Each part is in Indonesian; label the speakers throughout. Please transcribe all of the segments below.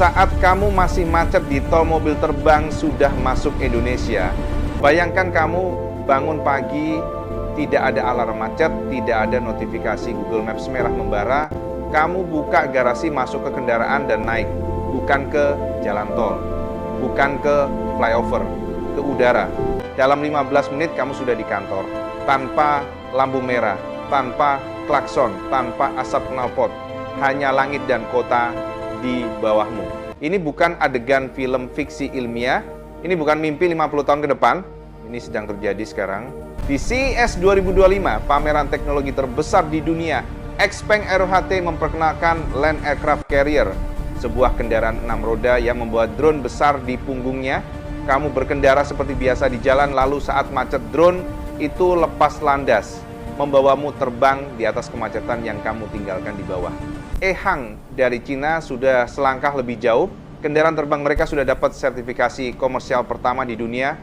Speaker 1: saat kamu masih macet di tol, mobil terbang sudah masuk Indonesia. Bayangkan kamu bangun pagi, tidak ada alarm macet, tidak ada notifikasi Google Maps merah membara. Kamu buka garasi, masuk ke kendaraan dan naik. Bukan ke jalan tol, bukan ke flyover, ke udara. Dalam 15 menit kamu sudah di kantor. Tanpa lampu merah, tanpa klakson, tanpa asap knalpot. Hanya langit dan kota di bawahmu. Ini bukan adegan film fiksi ilmiah, ini bukan mimpi 50 tahun ke depan, ini sedang terjadi sekarang. Di CES 2025, pameran teknologi terbesar di dunia, XPeng Aero-HT memperkenalkan Land Aircraft Carrier, sebuah kendaraan 6 roda yang membawa drone besar di punggungnya. Kamu berkendara seperti biasa di jalan, lalu saat macet drone itu lepas landas, membawamu terbang di atas kemacetan yang kamu tinggalkan di bawah. Ehang dari Cina sudah selangkah lebih jauh. Kendaraan terbang mereka sudah dapat sertifikasi komersial pertama di dunia.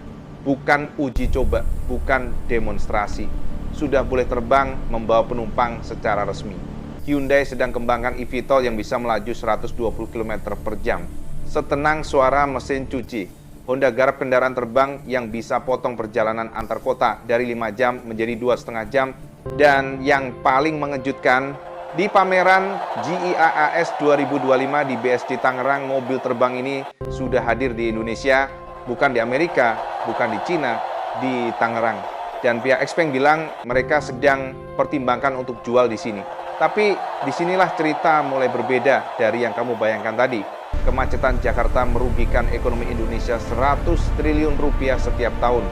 Speaker 1: Bukan uji coba, bukan demonstrasi. Sudah boleh terbang membawa penumpang secara resmi. Hyundai sedang kembangkan eVTOL yang bisa melaju 120 km per jam. Setenang suara mesin cuci. Honda garap kendaraan terbang yang bisa potong perjalanan antar kota dari 5 jam menjadi 2,5 jam. Dan yang paling mengejutkan, di pameran GIAAS 2025 di BSD Tangerang, mobil terbang ini sudah hadir di Indonesia, bukan di Amerika, bukan di Cina, di Tangerang. Dan pihak XPeng bilang mereka sedang pertimbangkan untuk jual di sini. Tapi disinilah cerita mulai berbeda dari yang kamu bayangkan tadi. Kemacetan Jakarta merugikan ekonomi Indonesia 100 triliun rupiah setiap tahun.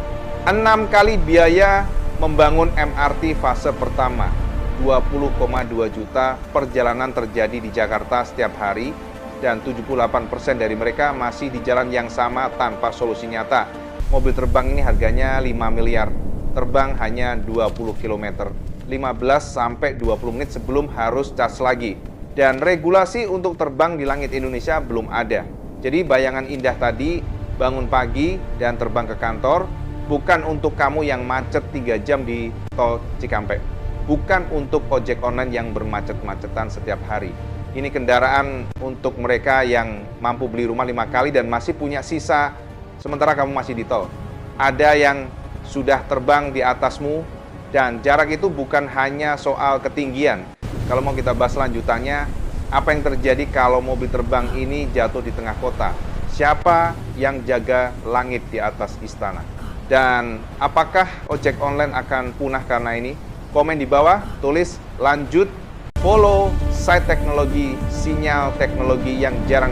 Speaker 1: 6 kali biaya membangun MRT fase pertama. 20,2 juta perjalanan terjadi di Jakarta setiap hari, dan 78% dari mereka masih di jalan yang sama tanpa solusi nyata. Mobil terbang ini harganya 5 miliar, terbang hanya 20 km, 15 sampai 20 menit sebelum harus cas lagi. Dan regulasi untuk terbang di langit Indonesia belum ada. Jadi bayangan indah tadi, bangun pagi dan terbang ke kantor, bukan untuk kamu yang macet 3 jam di tol Cikampek. Bukan untuk ojek online yang bermacet-macetan setiap hari. Ini kendaraan untuk mereka yang mampu beli rumah 5 kali dan masih punya sisa sementara kamu masih di tol. Ada yang sudah terbang di atasmu, dan jarak itu bukan hanya soal ketinggian. Kalau mau kita bahas lanjutannya, apa yang terjadi kalau mobil terbang ini jatuh di tengah kota? Siapa yang jaga langit di atas istana? Dan apakah ojek online akan punah karena ini? Komen di bawah, tulis lanjut, follow site teknologi, sinyal teknologi yang jarang